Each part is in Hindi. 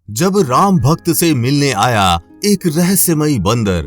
जब राम भक्त से मिलने आया एक रहस्यमयी बंदर,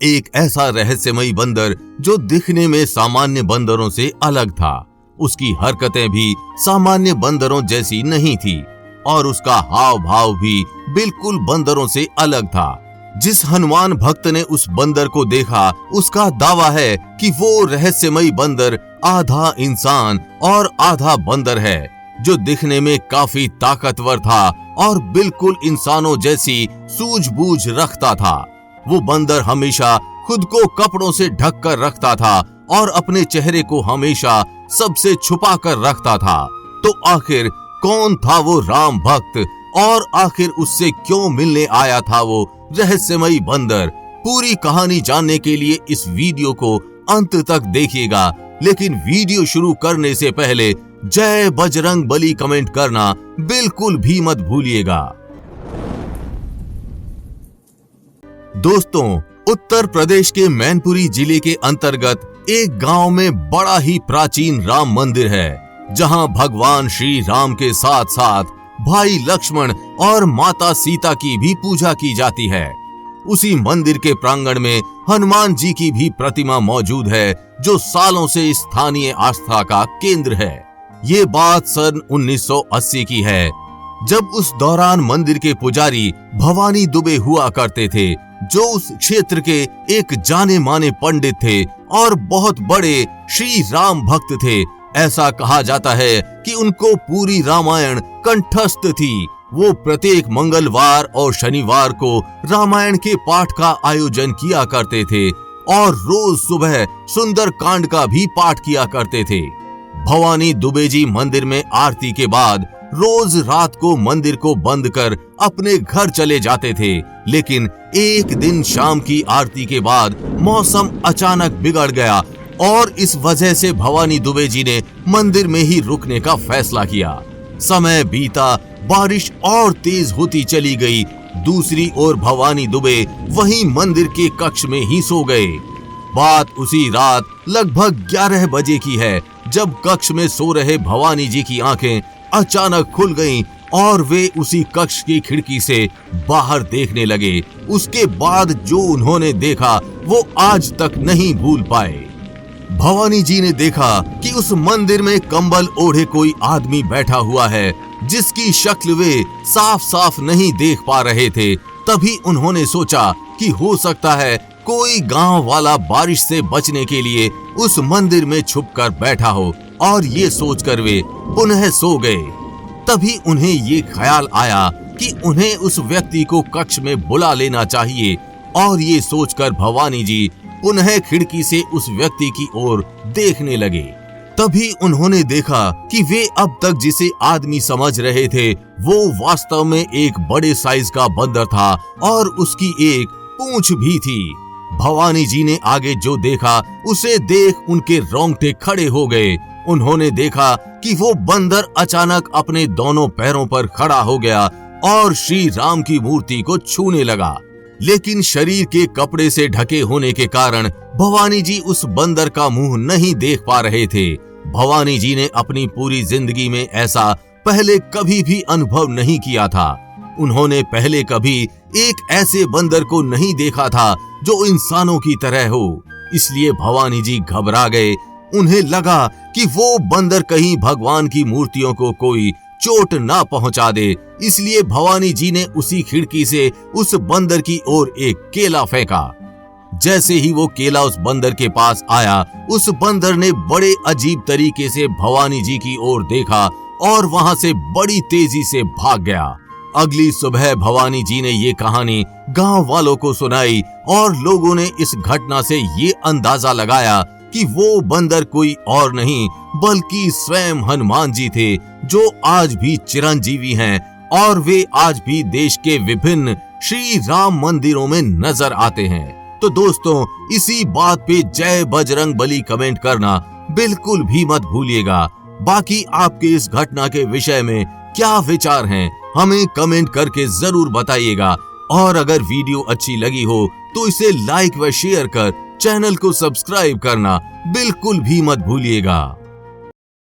एक ऐसा रहस्यमयी बंदर जो दिखने में सामान्य बंदरों से अलग था। उसकी हरकतें भी सामान्य बंदरों जैसी नहीं थी और उसका हाव भाव भी बिल्कुल बंदरों से अलग था। जिस हनुमान भक्त ने उस बंदर को देखा, उसका दावा है कि वो रहस्यमयी बंदर आधा इंसान और आधा बंदर है, जो दिखने में काफी ताकतवर था और बिल्कुल इंसानों जैसी सूझबूझ रखता था। वो बंदर हमेशा खुद को कपड़ों से ढक कर रखता था और अपने चेहरे को हमेशा सबसे छुपा कर रखता था। तो आखिर कौन था वो राम भक्त और आखिर उससे क्यों मिलने आया था वो रहस्यमयी बंदर? पूरी कहानी जानने के लिए इस वीडियो को अंत तक देखिएगा, लेकिन वीडियो शुरू करने से पहले जय बजरंग बली कमेंट करना बिल्कुल भी मत भूलिएगा। दोस्तों, उत्तर प्रदेश के मैनपुरी जिले के अंतर्गत एक गांव में बड़ा ही प्राचीन राम मंदिर है, जहां भगवान श्री राम के साथ साथ भाई लक्ष्मण और माता सीता की भी पूजा की जाती है। उसी मंदिर के प्रांगण में हनुमान जी की भी प्रतिमा मौजूद है, जो सालों से स्थानीय आस्था का केंद्र है। ये बात सन 1980 की है, जब उस दौरान मंदिर के पुजारी भवानी दुबे हुआ करते थे, जो उस क्षेत्र के एक जाने माने पंडित थे और बहुत बड़े श्री राम भक्त थे। ऐसा कहा जाता है कि उनको पूरी रामायण कंठस्थ थी। वो प्रत्येक मंगलवार और शनिवार को रामायण के पाठ का आयोजन किया करते थे और रोज सुबह सुंदर कांड का भी पाठ किया करते थे। भवानी दुबे जी मंदिर में आरती के बाद रोज रात को मंदिर को बंद कर अपने घर चले जाते थे, लेकिन एक दिन शाम की आरती के बाद मौसम अचानक बिगड़ गया और इस वजह से भवानी दुबे जी ने मंदिर में ही रुकने का फैसला किया। समय बीता, बारिश और तेज होती चली गई। दूसरी ओर भवानी दुबे वहीं मंदिर के कक्ष में ही सो गए। बात उसी रात लगभग 11 बजे की है, जब कक्ष में सो रहे भवानी जी की आंखें अचानक खुल गईं और वे उसी कक्ष की खिड़की से बाहर देखने लगे। उसके बाद जो उन्होंने देखा वो आज तक नहीं भूल पाए। भवानी जी ने देखा कि उस मंदिर में कंबल ओढ़े कोई आदमी बैठा हुआ है, जिसकी शक्ल वे साफ साफ नहीं देख पा रहे थे। तभी उन्होंने सोचा कि हो सकता है कोई गांव वाला बारिश से बचने के लिए उस मंदिर में छुपकर बैठा हो, और ये सोचकर वे पुनः सो गए। तभी उन्हें ये ख्याल आया कि उन्हें उस व्यक्ति को कक्ष में बुला लेना चाहिए, और ये सोचकर भवानी जी पुनः खिड़की से उस व्यक्ति की ओर देखने लगे। तभी उन्होंने देखा कि वे अब तक जिसे आदमी समझ रहे थे वो वास्तव में एक बड़े साइज का बंदर था और उसकी एक पूंछ भी थी। भवानी जी ने आगे जो देखा उसे देख उनके रोंगटे खड़े हो गए। उन्होंने देखा कि वो बंदर अचानक अपने दोनों पैरों पर खड़ा हो गया और श्री राम की मूर्ति को छूने लगा, लेकिन शरीर के कपड़े से ढके होने के कारण भवानी जी उस बंदर का मुंह नहीं देख पा रहे थे। भवानी जी ने अपनी पूरी जिंदगी में ऐसा पहले कभी भी अनुभव नहीं किया था। उन्होंने पहले कभी एक ऐसे बंदर को नहीं देखा था जो इंसानों की तरह हो। इसलिए भवानी जी घबरा गए। उन्हें लगा कि वो बंदर कहीं भगवान की मूर्तियों को कोई चोट ना पहुंचा दे। इसलिए भवानी जी ने उसी खिड़की से उस बंदर की ओर एक केला फेंका। जैसे ही वो केला उस बंदर के पास आया, उस बंदर ने बड़े अजीब तरीके से भवानी जी की ओर देखा और वहां से बड़ी तेजी से भाग गया। अगली सुबह भवानी जी ने ये कहानी गांव वालों को सुनाई और लोगों ने इस घटना से ये अंदाजा लगाया कि वो बंदर कोई और नहीं बल्कि स्वयं हनुमान जी थे, जो आज भी चिरंजीवी हैं और वे आज भी देश के विभिन्न श्री राम मंदिरों में नजर आते हैं। तो दोस्तों, इसी बात पे जय बजरंग बली कमेंट करना बिल्कुल भी मत भूलिएगा। बाकी आपके इस घटना के विषय में क्या विचार हैं, हमें कमेंट करके जरूर बताइएगा। और अगर वीडियो अच्छी लगी हो तो इसे लाइक व शेयर कर चैनल को सब्सक्राइब करना बिल्कुल भी मत भूलिएगा।